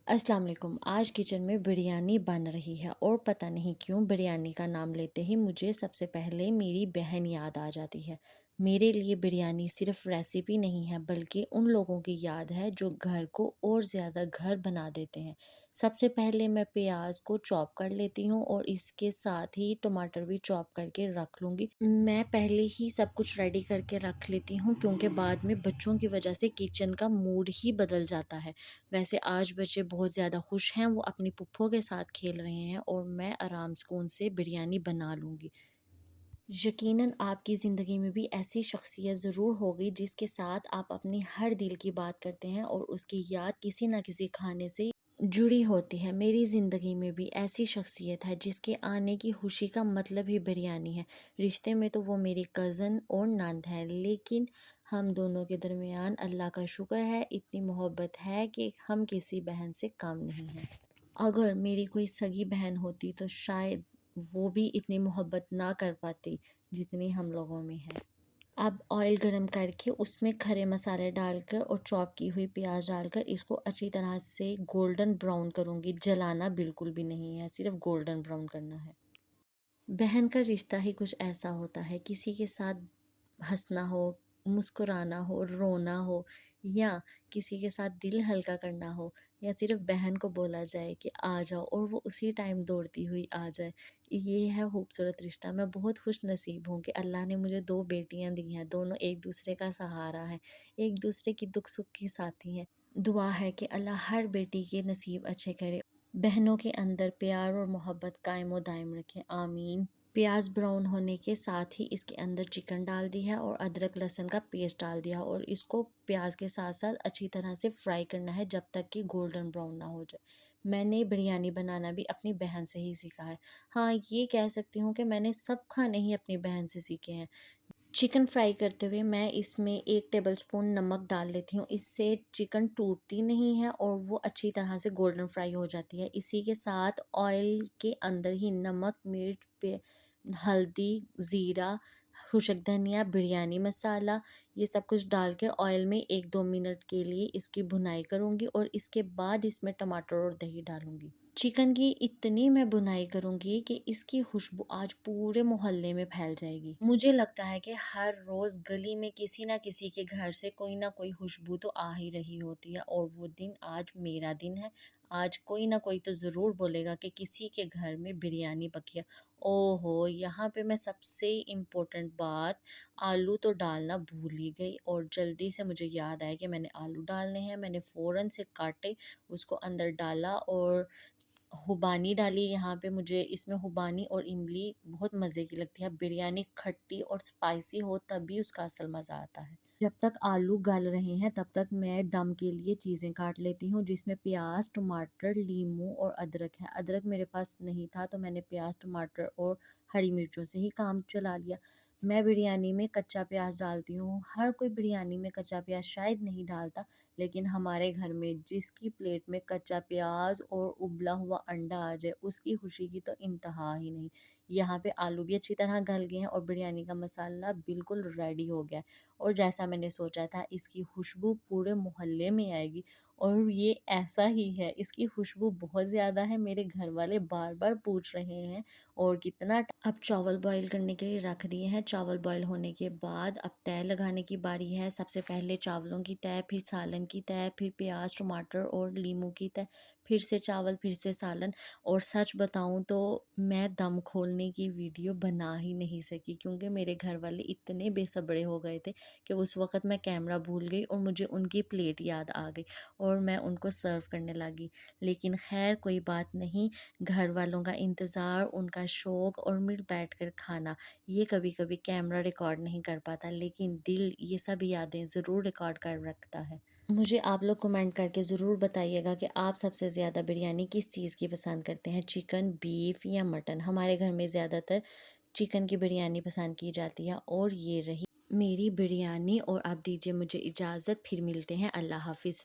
अस्सलाम वालेकुम। आज किचन में बिरयानी बन रही है और पता नहीं क्यों बिरयानी का नाम लेते ही मुझे सबसे पहले मेरी बहन याद आ जाती है। मेरे लिए बिरयानी सिर्फ रेसिपी नहीं है बल्कि उन लोगों की याद है जो घर को और ज़्यादा घर बना देते हैं। सबसे पहले मैं प्याज को चॉप कर लेती हूँ और इसके साथ ही टमाटर भी चॉप करके रख लूँगी। मैं पहले ही सब कुछ रेडी करके रख लेती हूँ क्योंकि बाद में बच्चों की वजह से किचन का मूड ही बदल जाता है। वैसे आज बच्चे बहुत ज़्यादा खुश हैं, वो अपनी पुप्पो के साथ खेल रहे हैं और मैं आराम सुकून से बिरयानी बना लूँगी। यकीनन आपकी ज़िंदगी में भी ऐसी शख्सियत ज़रूर होगी जिसके साथ आप अपनी हर दिल की बात करते हैं और उसकी याद किसी न किसी खाने से जुड़ी होती है। मेरी ज़िंदगी में भी ऐसी शख्सियत है जिसके आने की खुशी का मतलब ही बिरयानी है। रिश्ते में तो वो मेरी कज़न और नंद है, लेकिन हम दोनों के दरमियान अल्लाह का शुक्र है इतनी मोहब्बत है कि हम किसी बहन से कम नहीं हैं। अगर मेरी कोई सगी बहन होती तो शायद वो भी इतनी मोहब्बत ना कर पाती जितनी हम लोगों में है। अब ऑयल गरम करके उसमें खड़े मसाले डालकर और चॉप की हुई प्याज डालकर इसको अच्छी तरह से गोल्डन ब्राउन करूँगी। जलाना बिल्कुल भी नहीं है, सिर्फ गोल्डन ब्राउन करना है। बहन का रिश्ता ही कुछ ऐसा होता है, किसी के साथ हंसना हो, मुस्कुराना हो, रोना हो या किसी के साथ दिल हल्का करना हो या सिर्फ बहन को बोला जाए कि आ जाओ और वो उसी टाइम दौड़ती हुई आ जाए, ये है खूबसूरत रिश्ता। मैं बहुत खुश नसीब हूँ कि अल्लाह ने मुझे दो बेटियां दी हैं, दोनों एक दूसरे का सहारा है, एक दूसरे की दुख सुख की साथी हैं। दुआ है कि अल्लाह हर बेटी के नसीब अच्छे करे, बहनों के अंदर प्यार और मोहब्बत कायम व दायम रखें, आमीन। प्याज ब्राउन होने के साथ ही इसके अंदर चिकन डाल दी है और अदरक लहसुन का पेस्ट डाल दिया और इसको प्याज के साथ साथ अच्छी तरह से फ्राई करना है जब तक कि गोल्डन ब्राउन ना हो जाए। मैंने बिरयानी बनाना भी अपनी बहन से ही सीखा है। हाँ, ये कह सकती हूँ कि मैंने सब खाने ही अपनी बहन से सीखे हैं। चिकन फ्राई करते हुए मैं इसमें 1 टेबलस्पून नमक डाल लेती हूँ। इससे चिकन टूटती नहीं है और वो अच्छी तरह से गोल्डन फ्राई हो जाती है। इसी के साथ ऑयल के अंदर ही नमक, मिर्च, हल्दी, ज़ीरा, खुशक धनिया, बिरयानी मसाला, ये सब कुछ डालकर ऑयल में 1-2 मिनट के लिए इसकी भुनाई करूँगी और इसके बाद इसमें टमाटर और दही डालूँगी। चिकन की इतनी मैं भुनाई करूँगी कि इसकी खुशबू आज पूरे मोहल्ले में फैल जाएगी। मुझे लगता है कि हर रोज़ गली में किसी न किसी के घर से कोई ना कोई खुशबू तो आ ही रही होती है और वो दिन आज मेरा दिन है। आज कोई ना कोई तो ज़रूर बोलेगा कि किसी के घर में बिरयानी पकी है। ओहो! यहाँ पे मैं सबसे इम्पोर्टेंट बात, आलू तो डालना भूल ही गई और जल्दी से मुझे याद आया कि मैंने आलू डालने हैं। मैंने फ़ौरन से काटे, उसको अंदर डाला और खुबानी डाली। यहाँ पे मुझे इसमें खुबानी और इमली बहुत मज़े की लगती है। बिरयानी खट्टी और स्पाइसी हो तभी उसका असल मज़ा आता है। जब तक आलू गल रहे हैं तब तक मैं दम के लिए चीज़ें काट लेती हूँ, जिसमें प्याज, टमाटर, लीमू और अदरक है। अदरक मेरे पास नहीं था तो मैंने प्याज, टमाटर और हरी मिर्चों से ही काम चला लिया। मैं बिरयानी में कच्चा प्याज डालती हूँ। हर कोई बिरयानी में कच्चा प्याज शायद नहीं डालता, लेकिन हमारे घर में जिसकी प्लेट में कच्चा प्याज और उबला हुआ अंडा आ जाए उसकी खुशी की तो इंतहा ही नहीं। यहाँ पे आलू भी अच्छी तरह गल गए हैं और बिरयानी का मसाला बिल्कुल रेडी हो गया है और जैसा मैंने सोचा था इसकी खुशबू पूरे मोहल्ले में आएगी और ये ऐसा ही है। इसकी खुशबू बहुत ज़्यादा है, मेरे घर वाले बार बार पूछ रहे हैं और कितना अब चावल बॉईल करने के लिए रख दिए हैं। चावल बॉईल होने के बाद अब तय लगाने की बारी है। सबसे पहले चावलों की तय, फिर सालन की तय, फिर प्याज, टमाटर और लीमू की तय, फिर से चावल, फिर से सालन। और सच बताऊं तो मैं दम खोलने की वीडियो बना ही नहीं सकी क्योंकि मेरे घर वाले इतने बेसब्रे हो गए थे कि उस वक़्त मैं कैमरा भूल गई और मुझे उनकी प्लेट याद आ गई और मैं उनको सर्व करने लगी। लेकिन ख़ैर कोई बात नहीं, घर वालों का इंतज़ार, उनका शौक़ और मिल बैठकर खाना, ये कभी-कभी कैमरा रिकॉर्ड नहीं कर पाता, लेकिन दिल ये सब यादें ज़रूर रिकॉर्ड कर रखता है। मुझे आप लोग कमेंट करके ज़रूर बताइएगा कि आप सबसे ज़्यादा बिरयानी किस चीज़ की पसंद करते हैं, चिकन, बीफ या मटन? हमारे घर में ज़्यादातर चिकन की बिरयानी पसंद की जाती है और ये रही मेरी बिरयानी और आप दीजिए मुझे इजाज़त, फिर मिलते हैं। अल्लाह हाफ़िज़।